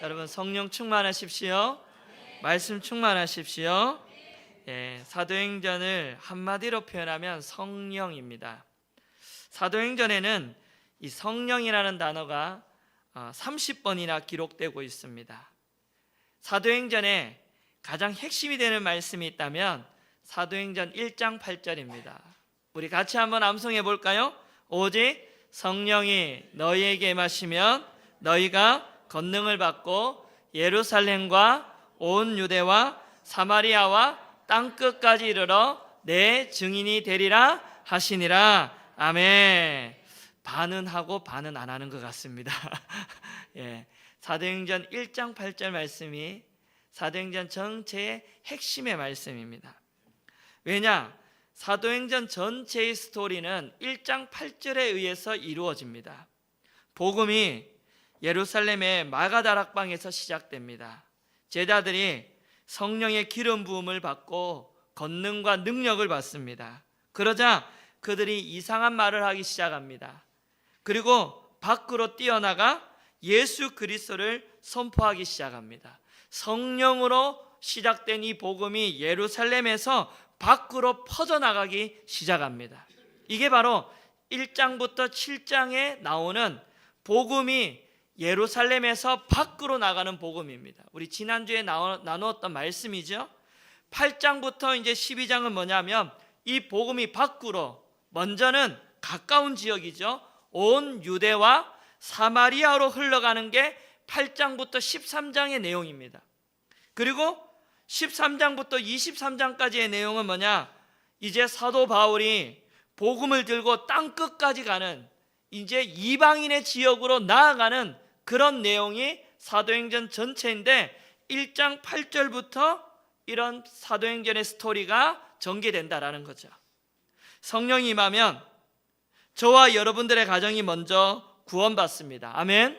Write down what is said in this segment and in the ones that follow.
여러분 성령 충만하십시오. 말씀 충만하십시오. 사도행전을 한마디로 표현하면 성령입니다. 사도행전에는 이 성령이라는 단어가 30번이나 기록되고 있습니다. 사도행전에 가장 핵심이 되는 말씀이 있다면 사도행전 1장 8절입니다. 우리 같이 한번 암송해 볼까요? 오직 성령이 너희에게 임하시면 너희가 권능을 받고 예루살렘과 온 유대와 사마리아와 땅끝까지 이르러 내 증인이 되리라 하시니라. 아멘. 반은 하고 반은 안 하는 것 같습니다. 사도행전 1장 8절 말씀이 사도행전 전체의 핵심의 말씀입니다. 왜냐? 사도행전 전체의 스토리는 1장 8절에 의해서 이루어집니다. 복음이 예루살렘의 마가다락방에서 시작됩니다. 제자들이 성령의 기름 부음을 받고 권능과 능력을 받습니다. 그러자 그들이 이상한 말을 하기 시작합니다. 그리고 밖으로 뛰어나가 예수 그리스도를 선포하기 시작합니다. 성령으로 시작된 이 복음이 예루살렘에서 밖으로 퍼져나가기 시작합니다. 이게 바로 1장부터 7장에 나오는 복음이 예루살렘에서 밖으로 나가는 복음입니다. 우리 지난주에 나누었던 말씀이죠. 8장부터 이제 12장은 뭐냐면 이 복음이 밖으로, 먼저는 가까운 지역이죠. 온 유대와 사마리아로 흘러가는 게 8장부터 13장의 내용입니다. 그리고 13장부터 23장까지의 내용은 뭐냐? 이제 사도 바울이 복음을 들고 땅끝까지 가는, 이제 이방인의 지역으로 나아가는 그런 내용이 사도행전 전체인데 1장 8절부터 이런 사도행전의 스토리가 전개된다라는 거죠. 성령이 임하면 저와 여러분들의 가정이 먼저 구원받습니다. 아멘.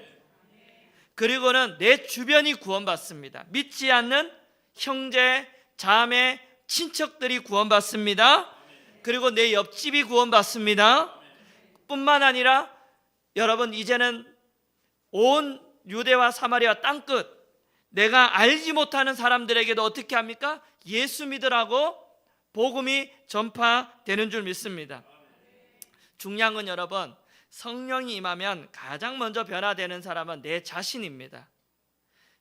그리고는 내 주변이 구원받습니다. 믿지 않는 형제, 자매, 친척들이 구원받습니다. 그리고 내 옆집이 구원받습니다. 뿐만 아니라 여러분, 이제는 온 유대와 사마리아 땅끝, 내가 알지 못하는 사람들에게도 어떻게 합니까? 예수 믿으라고 복음이 전파되는 줄 믿습니다. 중요한 건 여러분, 성령이 임하면 가장 먼저 변화되는 사람은 내 자신입니다.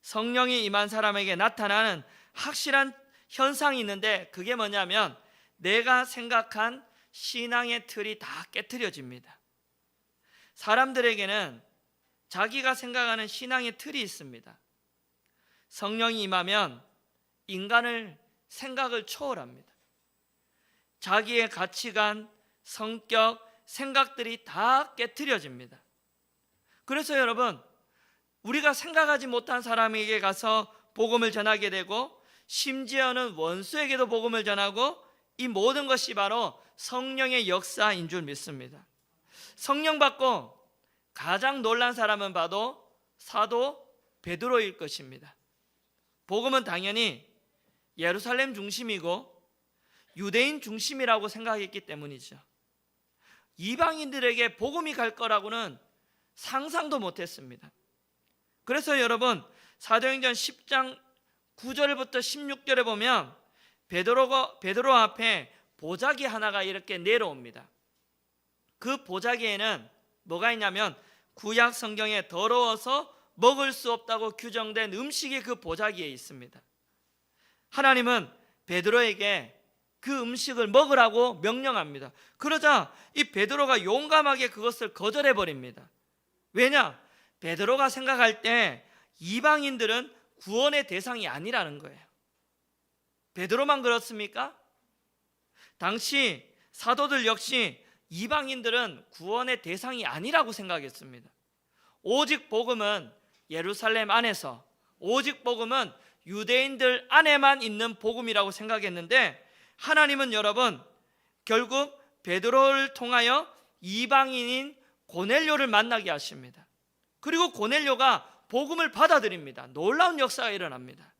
성령이 임한 사람에게 나타나는 확실한 현상이 있는데 그게 뭐냐면 내가 생각한 신앙의 틀이 다 깨트려집니다. 사람들에게는 자기가 생각하는 신앙의 틀이 있습니다. 성령이 임하면 인간을, 생각을 초월합니다. 자기의 가치관, 성격, 생각들이 다 깨트려집니다. 그래서 여러분, 우리가 생각하지 못한 사람에게 가서 복음을 전하게 되고 심지어는 원수에게도 복음을 전하고, 이 모든 것이 바로 성령의 역사인 줄 믿습니다. 성령 받고 가장 놀란 사람은 봐도 사도 베드로일 것입니다. 복음은 당연히 예루살렘 중심이고 유대인 중심이라고 생각했기 때문이죠. 이방인들에게 복음이 갈 거라고는 상상도 못했습니다. 그래서 여러분, 사도행전 10장 9절부터 16절에 보면 베드로 앞에 보자기 하나가 이렇게 내려옵니다. 그 보자기에는 뭐가 있냐면 구약 성경에 더러워서 먹을 수 없다고 규정된 음식이 그 보자기에 있습니다. 하나님은 베드로에게 그 음식을 먹으라고 명령합니다. 그러자 이 베드로가 용감하게 그것을 거절해 버립니다. 왜냐? 베드로가 생각할 때 이방인들은 구원의 대상이 아니라는 거예요. 베드로만 그렇습니까? 당시 사도들 역시 이방인들은 구원의 대상이 아니라고 생각했습니다. 오직 복음은 예루살렘 안에서, 오직 복음은 유대인들 안에만 있는 복음이라고 생각했는데 하나님은 여러분, 결국 베드로를 통하여 이방인인 고넬료를 만나게 하십니다. 그리고 고넬료가 복음을 받아들입니다. 놀라운 역사가 일어납니다.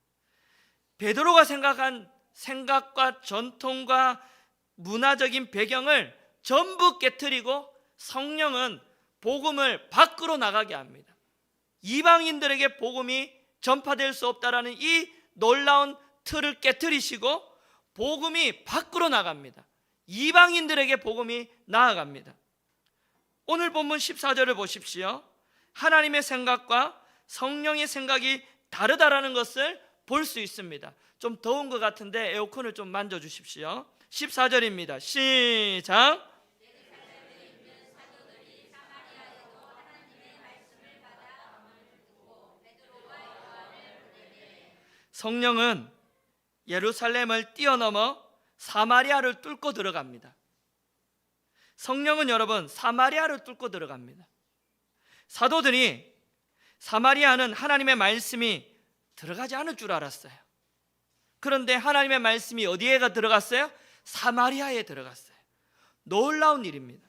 베드로가 생각한 생각과 전통과 문화적인 배경을 전부 깨트리고 성령은 복음을 밖으로 나가게 합니다. 이방인들에게 복음이 전파될 수 없다라는 이 놀라운 틀을 깨트리시고 복음이 밖으로 나갑니다. 이방인들에게 복음이 나아갑니다. 오늘 본문 14절을 보십시오. 하나님의 생각과 성령의 생각이 다르다라는 것을 볼 수 있습니다. 좀 더운 것 같은데 에어컨을 좀 만져주십시오. 14절입니다. 시작. 성령은 예루살렘을 뛰어넘어 사마리아를 뚫고 들어갑니다. 성령은 여러분 사마리아를 뚫고 들어갑니다. 사도들이 사마리아는 하나님의 말씀이 들어가지 않을 줄 알았어요. 그런데 하나님의 말씀이 어디에 들어갔어요? 사마리아에 들어갔어요. 놀라운 일입니다.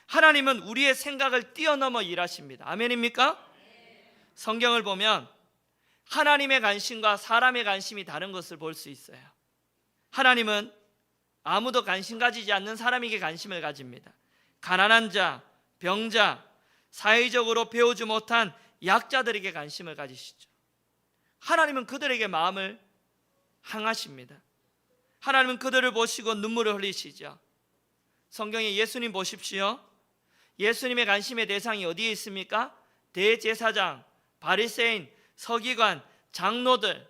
하나님은 우리의 생각을 뛰어넘어 일하십니다. 아멘입니까? 성경을 보면 하나님의 관심과 사람의 관심이 다른 것을 볼 수 있어요. 하나님은 아무도 관심 가지지 않는 사람에게 관심을 가집니다. 가난한 자, 병자, 사회적으로 배우지 못한 약자들에게 관심을 가지시죠. 하나님은 그들에게 마음을 향하십니다. 하나님은 그들을 보시고 눈물을 흘리시죠. 성경에 예수님 보십시오. 예수님의 관심의 대상이 어디에 있습니까? 대제사장, 바리새인, 서기관, 장로들.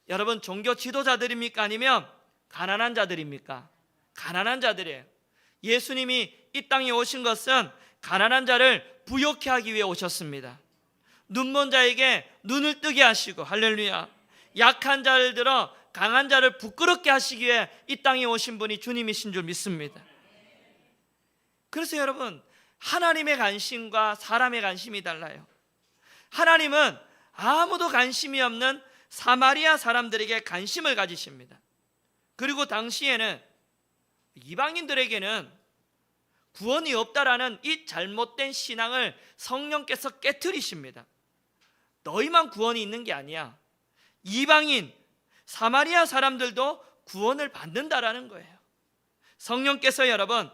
여러분 종교 지도자들입니까? 아니면 가난한 자들입니까? 가난한 자들이에요. 예수님이 이 땅에 오신 것은 가난한 자를 부욕케 하기 위해 오셨습니다. 눈먼 자에게 눈을 뜨게 하시고, 할렐루야, 약한 자를 들어 강한 자를 부끄럽게 하시기 위해 이 땅에 오신 분이 주님이신 줄 믿습니다. 그래서 여러분 하나님의 관심과 사람의 관심이 달라요. 하나님은 아무도 관심이 없는 사마리아 사람들에게 관심을 가지십니다. 그리고 당시에는 이방인들에게는 구원이 없다라는 이 잘못된 신앙을 성령께서 깨트리십니다. 너희만 구원이 있는 게 아니야. 이방인 사마리아 사람들도 구원을 받는다라는 거예요. 성령께서 여러분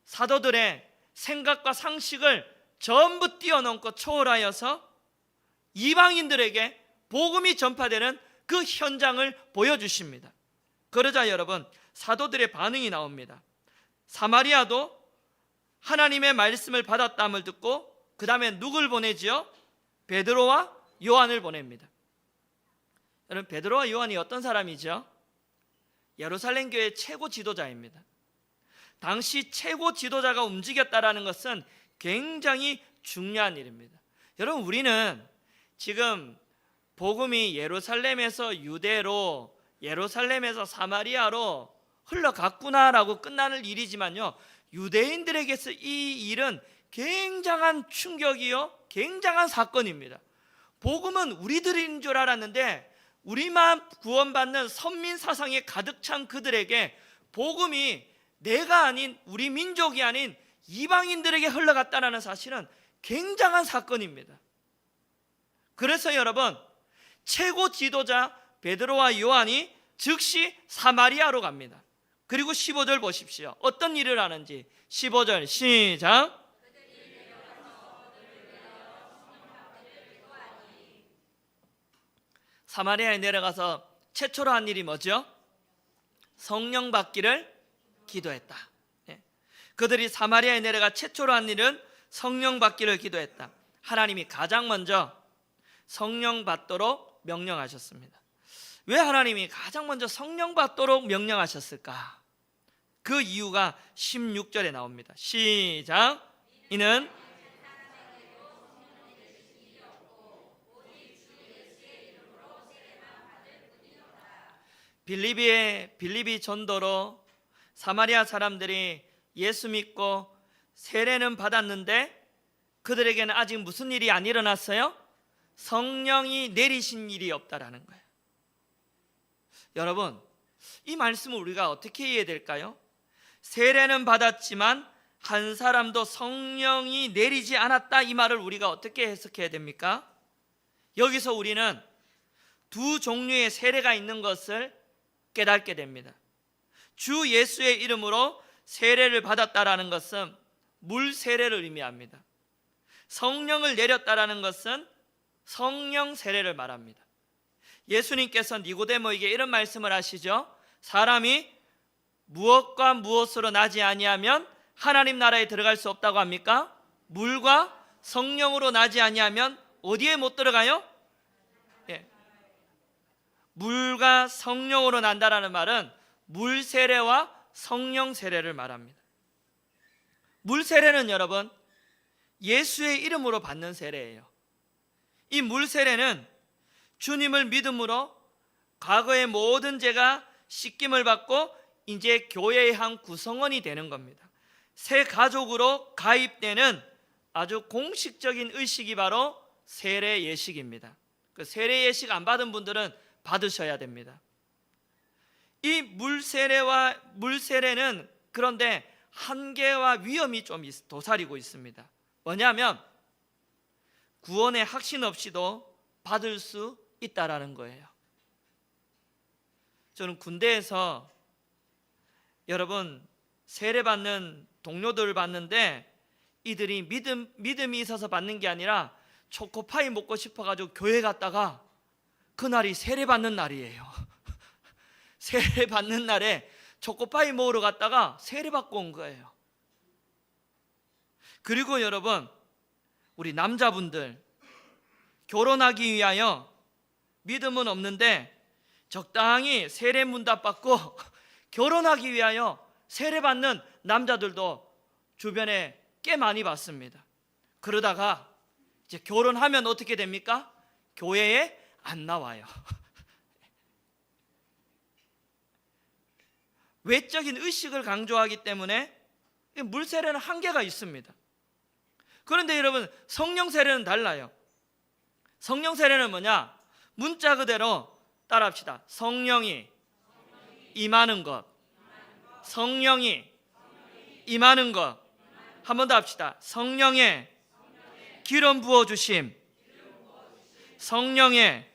사도들의 생각과 상식을 전부 뛰어넘고 초월하여서 이방인들에게 복음이 전파되는 그 현장을 보여주십니다. 그러자 여러분 사도들의 반응이 나옵니다. 사마리아도 하나님의 말씀을 받았다함을 듣고 그 다음에 누굴 보내지요? 베드로와 요한을 보냅니다. 여러분 베드로와 요한이 어떤 사람이죠? 예루살렘 교회의 최고 지도자입니다. 당시 최고 지도자가 움직였다라는 것은 굉장히 중요한 일입니다. 여러분 우리는 지금 복음이 예루살렘에서 유대로, 예루살렘에서 사마리아로 흘러갔구나라고 끝나는 일이지만요, 유대인들에게서 이 일은 굉장한 충격이요, 굉장한 사건입니다. 복음은 우리들인 줄 알았는데 우리만 구원받는 선민 사상에 가득 찬 그들에게 복음이 내가 아닌, 우리 민족이 아닌 이방인들에게 흘러갔다는 사실은 굉장한 사건입니다. 그래서 여러분 최고 지도자 베드로와 요한이 즉시 사마리아로 갑니다. 그리고 15절 보십시오. 어떤 일을 하는지. 15절 시작. 사마리아에 내려가서 최초로 한 일이 뭐죠? 성령 받기를 기도했다. 그들이 사마리아에 내려가 최초로 한 일은 성령 받기를 기도했다. 하나님이 가장 먼저 성령 받도록 명령하셨습니다. 왜 하나님이 가장 먼저 성령 받도록 명령하셨을까? 그 이유가 16절에 나옵니다. 시작. 이는 빌립이 전도로 사마리아 사람들이 예수 믿고 세례는 받았는데 그들에게는 아직 무슨 일이 안 일어났어요? 성령이 내리신 일이 없다라는 거예요. 여러분 이 말씀을 우리가 어떻게 이해해야 될까요? 세례는 받았지만 한 사람도 성령이 내리지 않았다, 이 말을 우리가 어떻게 해석해야 됩니까? 여기서 우리는 두 종류의 세례가 있는 것을 깨닫게 됩니다. 주 예수의 이름으로 세례를 받았다라는 것은 물 세례를 의미합니다. 성령을 내렸다라는 것은 성령 세례를 말합니다. 예수님께서 니고데모에게 이런 말씀을 하시죠. 사람이 무엇과 무엇으로 나지 아니하면 하나님 나라에 들어갈 수 없다고 합니까? 물과 성령으로 나지 아니하면 어디에 못 들어가요? 예. 물과 성령으로 난다라는 말은 물 세례와 성령 세례를 말합니다. 물 세례는 여러분 예수의 이름으로 받는 세례예요. 이 물 세례는 주님을 믿음으로 과거의 모든 죄가 씻김을 받고 이제 교회의 한 구성원이 되는 겁니다. 새 가족으로 가입되는 아주 공식적인 의식이 바로 세례 예식입니다. 그 세례 예식 안 받은 분들은 받으셔야 됩니다. 이 물 세례는 그런데 한계와 위험이 좀 도사리고 있습니다. 뭐냐면 구원의 확신 없이도 받을 수 있다라는 거예요. 저는 군대에서 여러분 세례 받는 동료들을 봤는데 이들이 믿음이 있어서 받는 게 아니라 초코파이 먹고 싶어가지고 교회 갔다가 그날이 세례 받는 날이에요. 세례 받는 날에 초코파이 먹으러 갔다가 세례 받고 온 거예요. 그리고 여러분 우리 남자분들 결혼하기 위하여 믿음은 없는데 적당히 세례 문답 받고 결혼하기 위하여 세례 받는 남자들도 주변에 꽤 많이 봤습니다. 그러다가 이제 결혼하면 어떻게 됩니까? 교회에 안 나와요. 외적인 의식을 강조하기 때문에 물세례는 한계가 있습니다. 그런데 여러분 성령 세례는 달라요. 성령 세례는 뭐냐? 문자 그대로 따라합시다. 성령이 임하는 것, 성령이 임하는 것. 한 번 더 합시다. 성령의 기름 부어주심, 성령의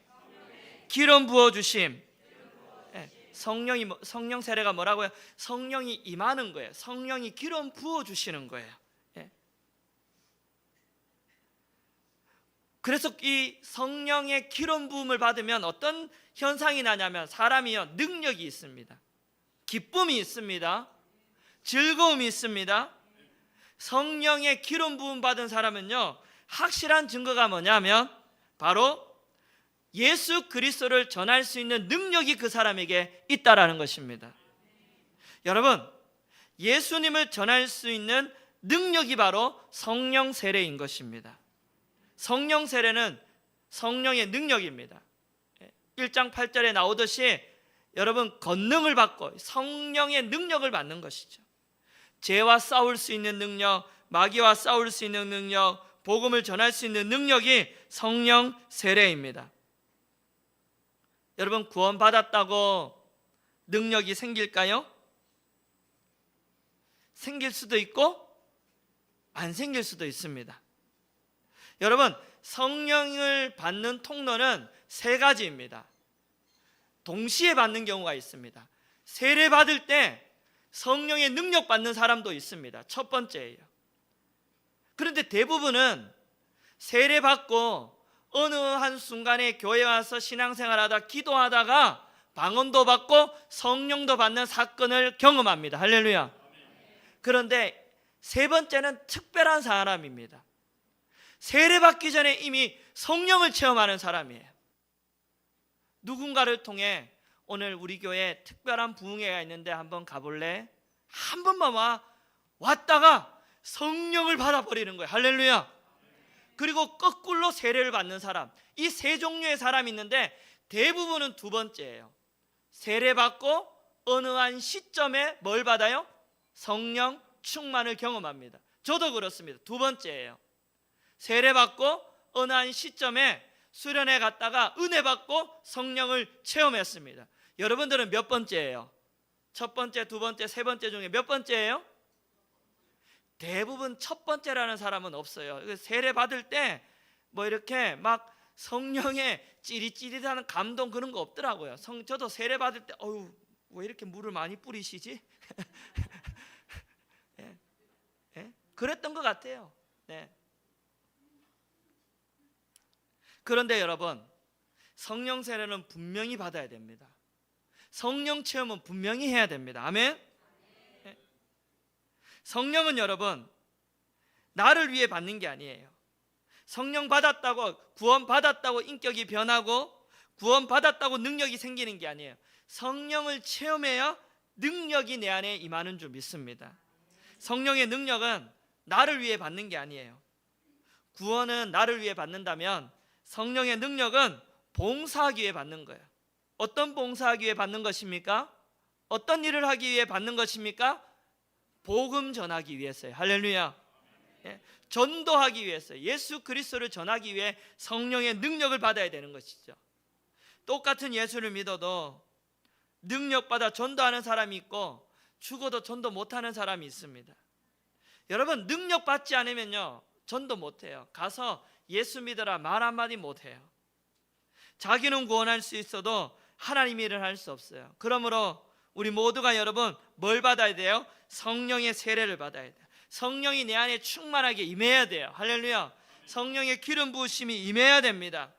기름 부어주심. 성령 세례가 뭐라고요? 성령이 임하는 거예요. 성령이 기름 부어주시는 거예요. 그래서 이 성령의 기름 부음을 받으면 어떤 현상이 나냐면 사람이요 능력이 있습니다. 기쁨이 있습니다. 즐거움이 있습니다. 성령의 기름 부음 받은 사람은요 확실한 증거가 뭐냐면 바로 예수 그리스도를 전할 수 있는 능력이 그 사람에게 있다라는 것입니다. 여러분 예수님을 전할 수 있는 능력이 바로 성령 세례인 것입니다. 성령 세례는 성령의 능력입니다. 1장 8절에 나오듯이 여러분 권능을 받고 성령의 능력을 받는 것이죠. 죄와 싸울 수 있는 능력, 마귀와 싸울 수 있는 능력, 복음을 전할 수 있는 능력이 성령 세례입니다. 여러분 구원받았다고 능력이 생길까요? 생길 수도 있고 안 생길 수도 있습니다. 여러분 성령을 받는 통로는 세 가지입니다. 동시에 받는 경우가 있습니다. 세례 받을 때 성령의 능력 받는 사람도 있습니다. 첫 번째예요. 그런데 대부분은 세례 받고 어느 한 순간에 교회 와서 신앙생활하다 기도하다가 방언도 받고 성령도 받는 사건을 경험합니다. 할렐루야. 그런데 세 번째는 특별한 사람입니다. 세례 받기 전에 이미 성령을 체험하는 사람이에요. 누군가를 통해 오늘 우리 교회에 특별한 부흥회가 있는데 한번 가볼래? 한 번만 왔다가 성령을 받아버리는 거예요. 할렐루야. 그리고 거꾸로 세례를 받는 사람, 이 세 종류의 사람이 있는데 대부분은 두 번째예요. 세례 받고 어느 한 시점에 뭘 받아요? 성령 충만을 경험합니다. 저도 그렇습니다. 두 번째예요. 세례 받고 어느 한 시점에 수련회 갔다가 은혜 받고 성령을 체험했습니다. 여러분들은 몇 번째예요? 첫 번째, 두 번째, 세 번째 중에 몇 번째예요? 대부분 첫 번째라는 사람은 없어요. 세례 받을 때 뭐 이렇게 막 성령의 찌릿찌릿하는 감동 그런 거 없더라고요. 저도 세례 받을 때 어휴 왜 이렇게 물을 많이 뿌리시지? 예? 예? 그랬던 것 같아요. 네. 그런데 여러분, 성령 세례는 분명히 받아야 됩니다. 성령 체험은 분명히 해야 됩니다. 아멘. 성령은 여러분 나를 위해 받는 게 아니에요. 성령 받았다고, 구원 받았다고 인격이 변하고 구원 받았다고 능력이 생기는 게 아니에요. 성령을 체험해야 능력이 내 안에 임하는 줄 믿습니다. 성령의 능력은 나를 위해 받는 게 아니에요. 구원은 나를 위해 받는다면 성령의 능력은 봉사하기 위해 받는 거예요. 어떤 봉사하기 위해 받는 것입니까? 어떤 일을 하기 위해 받는 것입니까? 복음 전하기 위해서요. 할렐루야. 전도하기 위해서, 예수 그리스도를 전하기 위해 성령의 능력을 받아야 되는 것이죠. 똑같은 예수를 믿어도 능력받아 전도하는 사람이 있고 죽어도 전도 못하는 사람이 있습니다. 여러분, 능력받지 않으면요 전도 못해요. 가서 예수 믿어라 말 한마디 못해요. 자기는 구원할 수 있어도 하나님 일을 할 수 없어요. 그러므로 우리 모두가 여러분 뭘 받아야 돼요? 성령의 세례를 받아야 돼요. 성령이 내 안에 충만하게 임해야 돼요. 할렐루야. 성령의 기름 부으심이 임해야 됩니다.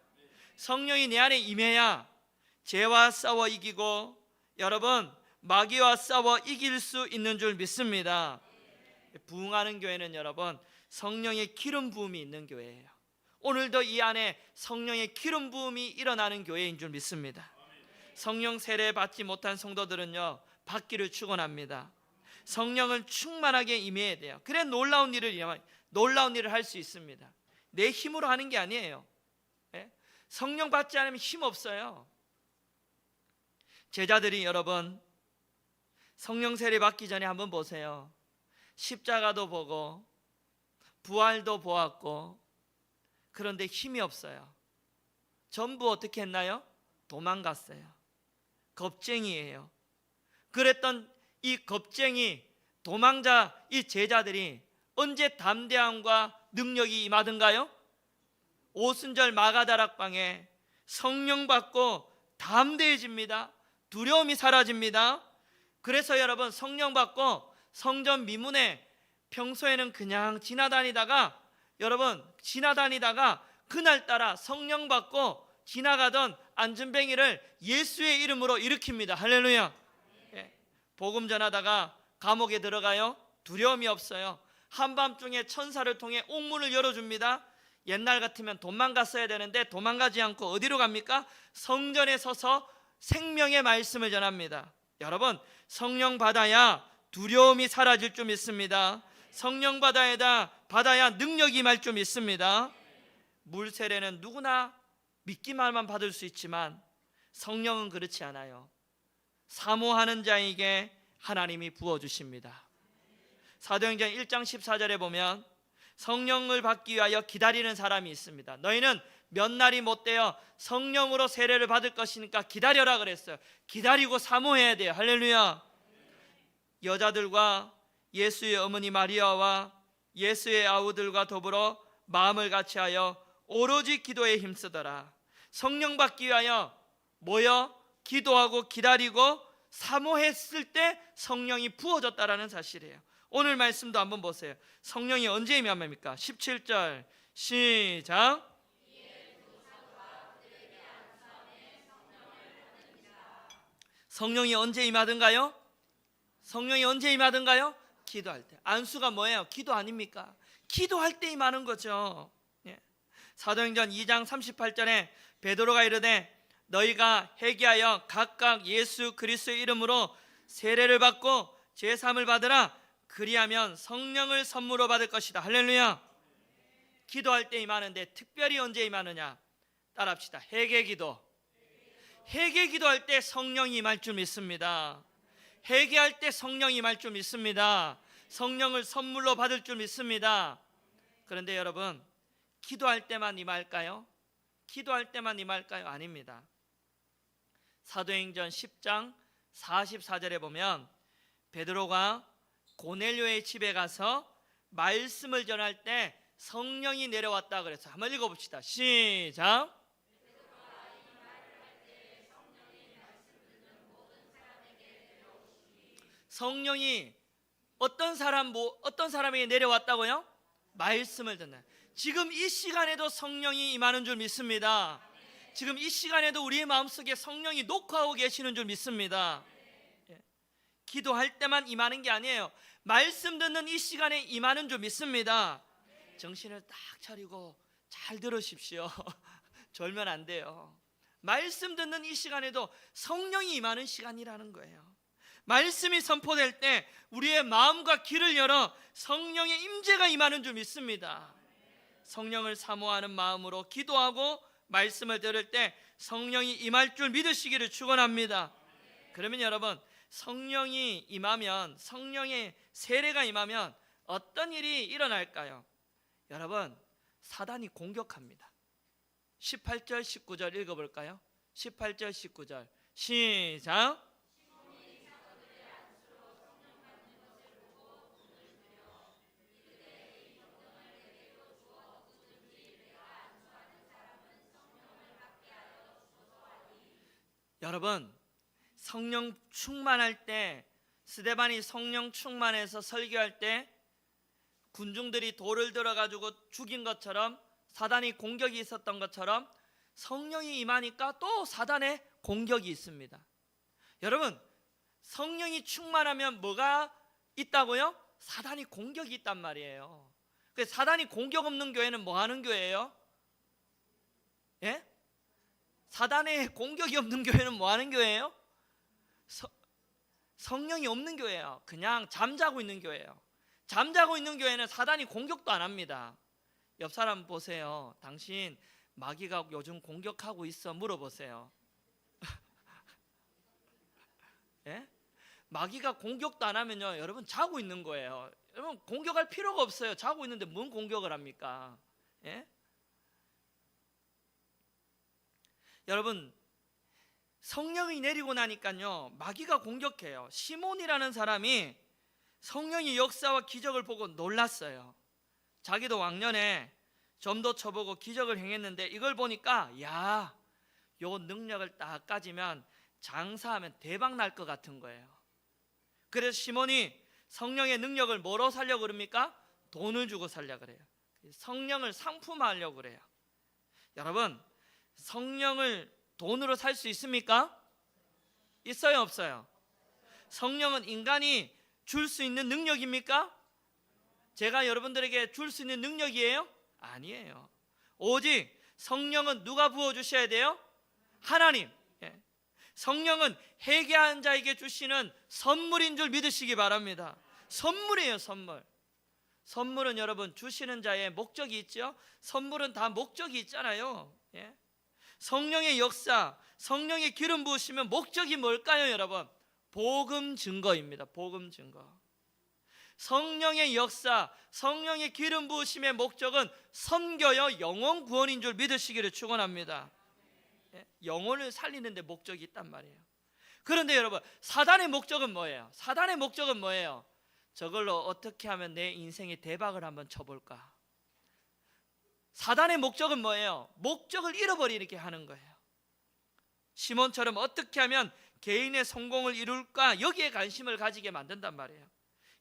성령이 내 안에 임해야 죄와 싸워 이기고 여러분 마귀와 싸워 이길 수 있는 줄 믿습니다. 부흥하는 교회는 여러분 성령의 기름 부음이 있는 교회예요. 오늘도 이 안에 성령의 기름 부음이 일어나는 교회인 줄 믿습니다. 성령 세례 받지 못한 성도들은요 받기를 축원합니다. 성령을 충만하게 임해야 돼요. 그래 놀라운 일을 할 수 있습니다. 내 힘으로 하는 게 아니에요. 성령 받지 않으면 힘 없어요. 제자들이 여러분 성령 세례 받기 전에 한번 보세요. 십자가도 보고 부활도 보았고 그런데 힘이 없어요. 전부 어떻게 했나요? 도망갔어요. 겁쟁이에요. 그랬던 이 겁쟁이 도망자 이 제자들이 언제 담대함과 능력이 임하던가요? 오순절 마가다락방에 성령 받고 담대해집니다. 두려움이 사라집니다. 그래서 여러분 성령 받고 성전 미문에 평소에는 그냥 지나다니다가 그날따라 성령 받고 지나가던 안전뱅이를 예수의 이름으로 일으킵니다. 할렐루야. 복음 전하다가 감옥에 들어가요. 두려움이 없어요. 한밤중에 천사를 통해 옥문을 열어줍니다. 옛날 같으면 도망갔어야 되는데 도망가지 않고 어디로 갑니까? 성전에 서서 생명의 말씀을 전합니다. 여러분 성령 받아야 두려움이 사라질 줄 믿습니다. 성령 받아야 능력이 임할 줄 믿습니다. 물 세례는 누구나 믿기만 받을 수 있지만 성령은 그렇지 않아요. 사모하는 자에게 하나님이 부어주십니다. 사도행전 1장 14절에 보면 성령을 받기 위하여 기다리는 사람이 있습니다. 너희는 몇 날이 못되어 성령으로 세례를 받을 것이니까 기다려라 그랬어요. 기다리고 사모해야 돼요. 할렐루야. 여자들과 예수의 어머니 마리아와 예수의 아우들과 더불어 마음을 같이하여 오로지 기도에 힘쓰더라. 성령 받기 위하여 모여 기도하고 기다리고 사모했을 때 성령이 부어졌다라는 사실이에요. 오늘 말씀도 한번 보세요. 성령이 언제 임합니까? 17절 시작. 성령이 언제 임하던가요? 성령이 언제 임하던가요? 기도할 때. 안수가 뭐예요? 기도 아닙니까? 기도할 때 임하는 거죠. 사도행전 2장 38절에 베드로가 이르되 너희가 회개하여 각각 예수 그리스도의 이름으로 세례를 받고 제사함을 받으라. 그리하면 성령을 선물로 받을 것이다. 할렐루야. 기도할 때 임하는데 특별히 언제 임하느냐? 따라합시다. 회개기도. 회개기도할 때 성령이 임할 줄 믿습니다. 회개할 때 성령이 임할 줄 믿습니다. 성령을 선물로 받을 줄 믿습니다. 그런데 여러분 기도할 때만 임할까요? 기도할 때만 임할까요? 아닙니다. 사도행전 10장 44절에 보면 베드로가 고넬료의 집에 가서 말씀을 전할 때 성령이 내려왔다 그래서 한번 읽어봅시다. 시작. 성령이 어떤 사람에게 내려왔다고요? 말씀을 듣는. 지금 이 시간에도 성령이 임하는 줄 믿습니다. 지금 이 시간에도 우리의 마음속에 성령이 녹화하고 계시는 줄 믿습니다. 기도할 때만 임하는 게 아니에요. 말씀 듣는 이 시간에 임하는 줄 믿습니다. 정신을 딱 차리고 잘 들으십시오. 졸면 안 돼요. 말씀 듣는 이 시간에도 성령이 임하는 시간이라는 거예요. 말씀이 선포될 때 우리의 마음과 귀를 열어 성령의 임재가 임하는 줄 믿습니다. 성령을 사모하는 마음으로 기도하고 말씀을 들을 때 성령이 임할 줄 믿으시기를 축원합니다. 그러면 여러분, 성령이 임하면, 성령의 세례가 임하면 어떤 일이 일어날까요? 여러분, 사단이 공격합니다. 18절 19절 읽어볼까요? 18절 19절 시작. 여러분, 성령 충만할 때, 스데반이 성령 충만해서 설교할 때 군중들이 돌을 들어가지고 죽인 것처럼, 사단이 공격이 있었던 것처럼 성령이 임하니까 또 사단의 공격이 있습니다. 여러분, 성령이 충만하면 뭐가 있다고요? 사단이 공격이 있단 말이에요. 사단이 공격 없는 교회는 뭐 하는 교회예요? 예? 사단의 공격이 없는 교회는 뭐 하는 교회예요? 성령이 없는 교회예요. 그냥 잠자고 있는 교회예요. 잠자고 있는 교회는 사단이 공격도 안 합니다. 옆 사람 보세요. 당신 마귀가 요즘 공격하고 있어? 물어보세요. 예? 마귀가 공격도 안 하면요, 여러분 자고 있는 거예요. 여러분 공격할 필요가 없어요. 자고 있는데 뭔 공격을 합니까? 예? 여러분, 성령이 내리고 나니까요 마귀가 공격해요. 시몬이라는 사람이 성령의 역사와 기적을 보고 놀랐어요. 자기도 왕년에 점도 쳐보고 기적을 행했는데 이걸 보니까 야, 요 능력을 딱 가지면 장사하면 대박 날 것 같은 거예요. 그래서 시몬이 성령의 능력을 뭐로 살려고 그럽니까? 돈을 주고 살려고 그래요. 성령을 상품화하려고 그래요. 여러분, 성령을 돈으로 살 수 있습니까? 있어요, 없어요? 성령은 인간이 줄 수 있는 능력입니까? 제가 여러분들에게 줄 수 있는 능력이에요? 아니에요. 오직 성령은 누가 부어주셔야 돼요? 하나님. 성령은 회개한 자에게 주시는 선물인 줄 믿으시기 바랍니다. 선물이에요, 선물. 선물은 여러분 주시는 자의 목적이 있죠. 선물은 다 목적이 있잖아요. 성령의 역사, 성령의 기름 부으시면 목적이 뭘까요, 여러분? 복음 증거입니다. 복음 증거. 성령의 역사, 성령의 기름 부으심의 목적은 선교여 영혼 구원인 줄 믿으시기를 축원합니다. 영혼을 살리는 데 목적이 있단 말이에요. 그런데 여러분, 사단의 목적은 뭐예요? 사단의 목적은 뭐예요? 저걸로 어떻게 하면 내 인생에 대박을 한번 쳐볼까? 사단의 목적은 뭐예요? 목적을 잃어버리게 하는 거예요. 시몬처럼 어떻게 하면 개인의 성공을 이룰까? 여기에 관심을 가지게 만든단 말이에요.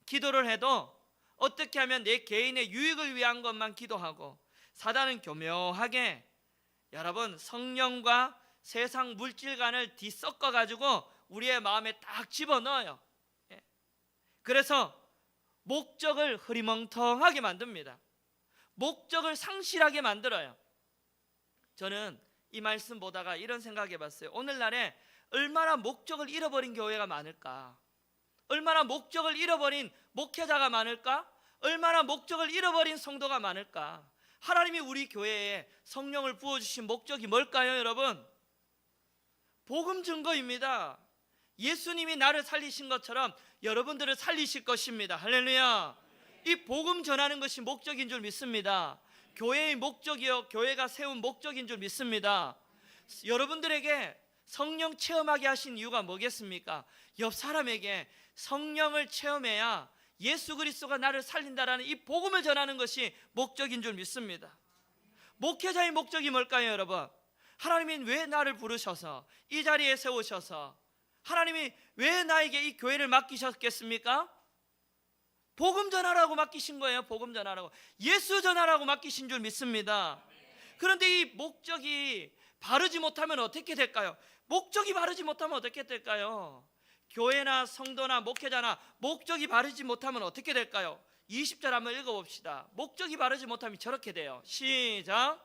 기도를 해도 어떻게 하면 내 개인의 유익을 위한 것만 기도하고, 사단은 교묘하게 여러분 성령과 세상 물질관을 뒤섞어 가지고 우리의 마음에 딱 집어넣어요. 그래서 목적을 흐리멍텅하게 만듭니다. 목적을 상실하게 만들어요. 저는 이 말씀 보다가 이런 생각해 봤어요. 오늘날에 얼마나 목적을 잃어버린 교회가 많을까? 얼마나 목적을 잃어버린 목회자가 많을까? 얼마나 목적을 잃어버린 성도가 많을까? 하나님이 우리 교회에 성령을 부어주신 목적이 뭘까요, 여러분? 복음 증거입니다. 예수님이 나를 살리신 것처럼 여러분들을 살리실 것입니다. 할렐루야. 이 복음 전하는 것이 목적인 줄 믿습니다. 교회의 목적이요, 교회가 세운 목적인 줄 믿습니다. 여러분들에게 성령 체험하게 하신 이유가 뭐겠습니까? 옆 사람에게 성령을 체험해야 예수 그리스도가 나를 살린다라는 이 복음을 전하는 것이 목적인 줄 믿습니다. 목회자의 목적이 뭘까요, 여러분? 하나님이 왜 나를 부르셔서 이 자리에 세우셔서 하나님이 왜 나에게 이 교회를 맡기셨겠습니까? 복음 전하라고 맡기신 거예요. 복음 전하라고, 예수 전하라고 맡기신 줄 믿습니다. 그런데 이 목적이 바르지 못하면 어떻게 될까요? 목적이 바르지 못하면 어떻게 될까요? 교회나 성도나 목회자나 목적이 바르지 못하면 어떻게 될까요? 20절 한번 읽어봅시다. 목적이 바르지 못하면 저렇게 돼요. 시작.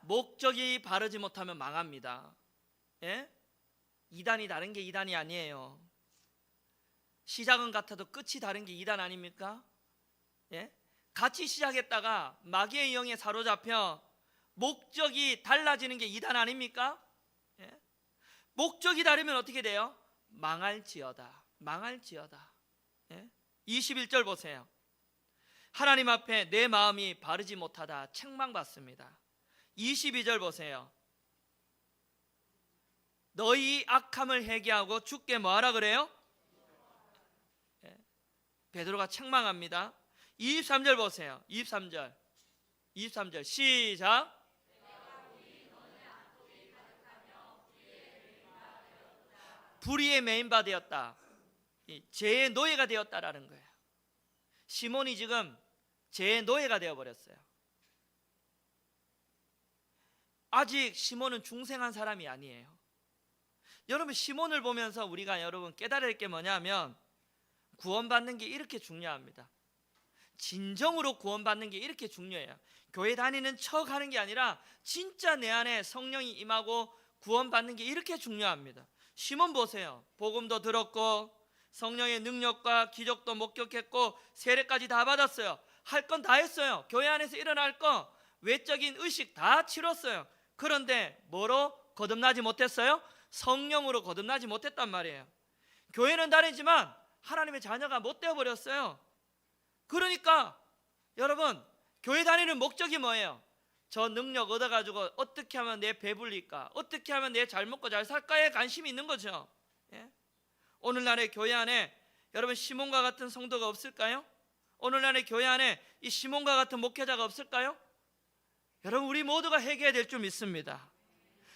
목적이 바르지 못하면 망합니다. 예? 이단이 다른 게 이단이 아니에요. 시작은 같아도 끝이 다른 게 이단 아닙니까? 예? 같이 시작했다가 마귀의 영에 사로잡혀 목적이 달라지는 게 이단 아닙니까? 예? 목적이 다르면 어떻게 돼요? 망할지어다. 망할지어다. 예? 21절 보세요. 하나님 앞에 내 마음이 바르지 못하다 책망받습니다. 22절 보세요. 너희 악함을 회개하고 주께 뭐하라 그래요? 예. 베드로가 책망합니다. 23절 보세요. 23절 시작. 불의의 메인바 되었다. 죄의 노예가 되었다라는 거예요. 시몬이 지금 죄의 노예가 되어버렸어요. 아직 시몬은 중생한 사람이 아니에요. 여러분, 시몬을 보면서 우리가 여러분 깨달을 게 뭐냐면, 구원받는 게 이렇게 중요합니다. 진정으로 구원받는 게 이렇게 중요해요. 교회 다니는 척 하는 게 아니라 진짜 내 안에 성령이 임하고 구원받는 게 이렇게 중요합니다. 시몬 보세요. 복음도 들었고 성령의 능력과 기적도 목격했고 세례까지 다 받았어요. 할 건 다 했어요. 교회 안에서 일어날 거 외적인 의식 다 치렀어요. 그런데 뭐로 거듭나지 못했어요? 성령으로 거듭나지 못했단 말이에요. 교회는 다니지만 하나님의 자녀가 못 되어버렸어요. 그러니까 여러분, 교회 다니는 목적이 뭐예요? 저 능력 얻어가지고 어떻게 하면 내 배불릴까, 어떻게 하면 내 잘 먹고 잘 살까에 관심이 있는 거죠. 예? 오늘날의 교회 안에 여러분 시몬과 같은 성도가 없을까요? 오늘날의 교회 안에 이 시몬과 같은 목회자가 없을까요? 여러분, 우리 모두가 회개해야 될 줄 믿습니다.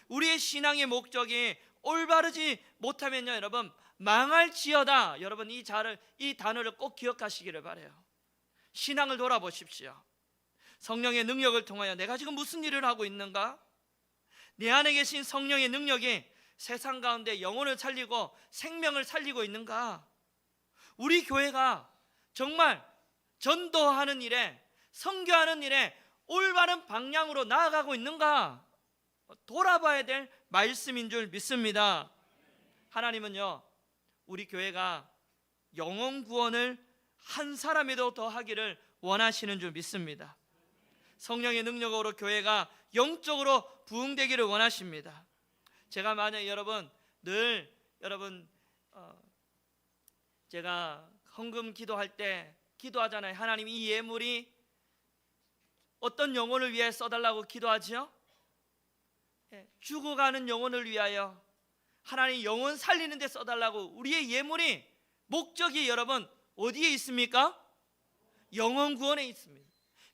우리의 신앙의 목적이 올바르지 못하면요, 여러분 망할지어다. 여러분 이 단어를 꼭 기억하시기를 바라요. 신앙을 돌아보십시오. 성령의 능력을 통하여 내가 지금 무슨 일을 하고 있는가? 내 안에 계신 성령의 능력이 세상 가운데 영혼을 살리고 생명을 살리고 있는가? 우리 교회가 정말 전도하는 일에, 선교하는 일에 올바른 방향으로 나아가고 있는가? 돌아봐야 될 말씀인 줄 믿습니다. 하나님은요, 우리 교회가 영혼 구원을 한 사람이라도 더 하기를 원하시는 줄 믿습니다. 성령의 능력으로 교회가 영적으로 부흥되기를 원하십니다. 제가 만약 여러분 제가 헌금 기도할 때 기도하잖아요. 하나님, 이 예물이 어떤 영혼을 위해 써달라고 기도하죠? 죽어가는 영혼을 위하여 하나님 영혼 살리는 데 써달라고. 우리의 예물이 목적이 여러분 어디에 있습니까? 영혼 구원에 있습니다.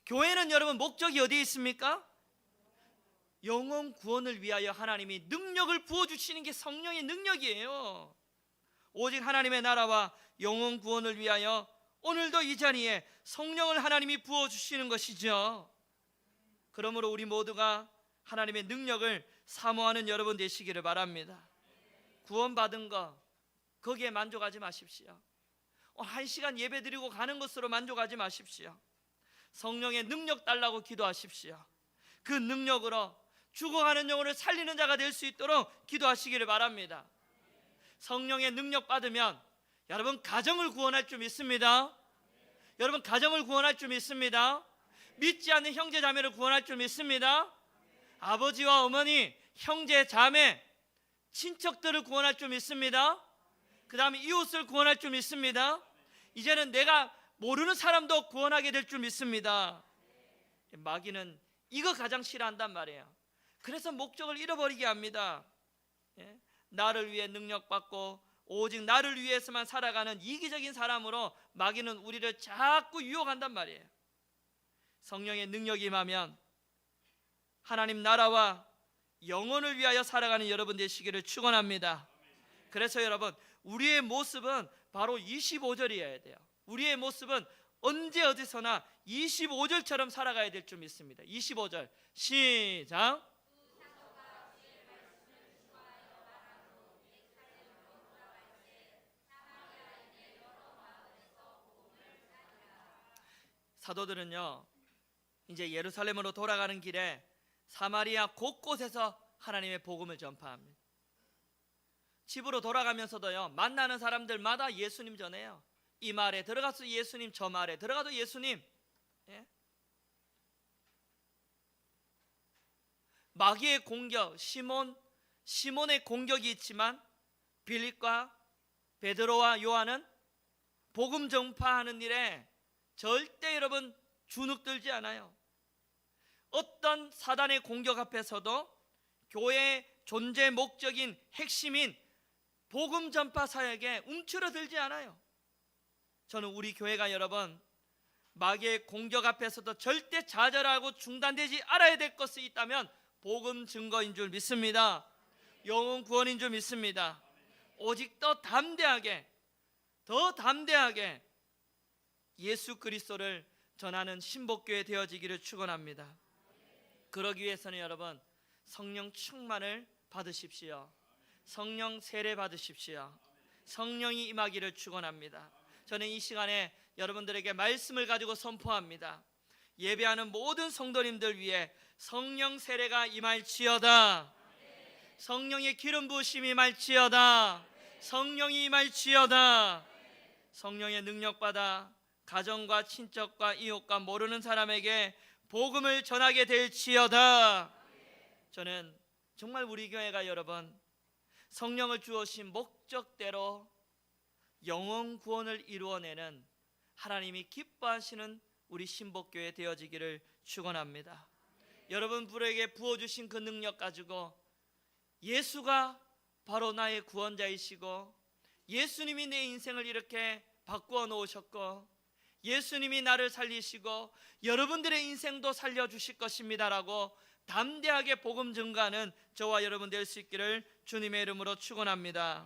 교회는 여러분 목적이 어디에 있습니까? 영혼 구원을 위하여 하나님이 능력을 부어주시는 게 성령의 능력이에요. 오직 하나님의 나라와 영혼 구원을 위하여 오늘도 이 자리에 성령을 하나님이 부어주시는 것이죠. 그러므로 우리 모두가 하나님의 능력을 사모하는 여러분 되시기를 바랍니다. 구원받은 거 거기에 만족하지 마십시오. 1시간 예배 드리고 가는 것으로 만족하지 마십시오. 성령의 능력 달라고 기도하십시오. 그 능력으로 죽어가는 영혼을 살리는 자가 될 수 있도록 기도하시기를 바랍니다. 성령의 능력 받으면 여러분 가정을 구원할 줄 믿습니다. 여러분 가정을 구원할 줄 믿습니다. 믿지 않는 형제 자매를 구원할 줄 믿습니다. 아버지와 어머니, 형제 자매, 친척들을 구원할 줄 믿습니다. 그 다음에 이웃을 구원할 줄 믿습니다. 이제는 내가 모르는 사람도 구원하게 될 줄 믿습니다. 마귀는 이거 가장 싫어한단 말이에요. 그래서 목적을 잃어버리게 합니다. 나를 위해 능력받고 오직 나를 위해서만 살아가는 이기적인 사람으로 마귀는 우리를 자꾸 유혹한단 말이에요. 성령의 능력이 임하면 하나님 나라와 영혼을 위하여 살아가는 여러분 되시기를 축원합니다. 그래서 여러분, 우리의 모습은 바로 25절이어야 돼요. 우리의 모습은 언제 어디서나 25절처럼 살아가야 될 줄 믿습니다. 25절 시작. 사도들은요, 이제 예루살렘으로 돌아가는 길에 사마리아 곳곳에서 하나님의 복음을 전파합니다. 집으로 돌아가면서도요, 만나는 사람들마다 예수님 전해요. 이 마을에 들어가서 예수님, 저 마을에 들어가도 예수님. 예? 마귀의 공격, 시몬의 공격이 있지만 빌립과 베드로와 요한은 복음 전파하는 일에 절대 여러분 주눅들지 않아요. 어떤 사단의 공격 앞에서도 교회의 존재 목적인 핵심인 복음 전파 사역에 움츠러들지 않아요. 저는 우리 교회가 여러분, 마귀의 공격 앞에서도 절대 좌절하고 중단되지 않아야 될 것이 있다면 복음 증거인 줄 믿습니다. 영혼 구원인 줄 믿습니다. 오직 더 담대하게 예수 그리스도를 전하는 신복교회 되어지기를 축원합니다. 그러기 위해서는 여러분, 성령 충만을 받으십시오. 성령 세례 받으십시오. 성령이 임하기를 축원합니다. 저는 이 시간에 여러분들에게 말씀을 가지고 선포합니다. 예배하는 모든 성도님들 위해 성령 세례가 임할지어다. 성령의 기름 부으심이 임할지어다. 성령이 임할지어다. 성령의 능력 받아 가정과 친척과 이웃과 모르는 사람에게 복음을 전하게 될지어다. 저는 정말 우리 교회가 여러분, 성령을 주어신 목적대로 영혼 구원을 이루어내는 하나님이 기뻐하시는 우리 신복교회 되어지기를 축원합니다. 여러분 불에게 부어주신 그 능력 가지고 예수가 바로 나의 구원자이시고, 예수님이 내 인생을 이렇게 바꾸어 놓으셨고, 예수님이 나를 살리시고 여러분들의 인생도 살려주실 것입니다라고 담대하게 복음 증거하는 저와 여러분 될 수 있기를 주님의 이름으로 축원합니다.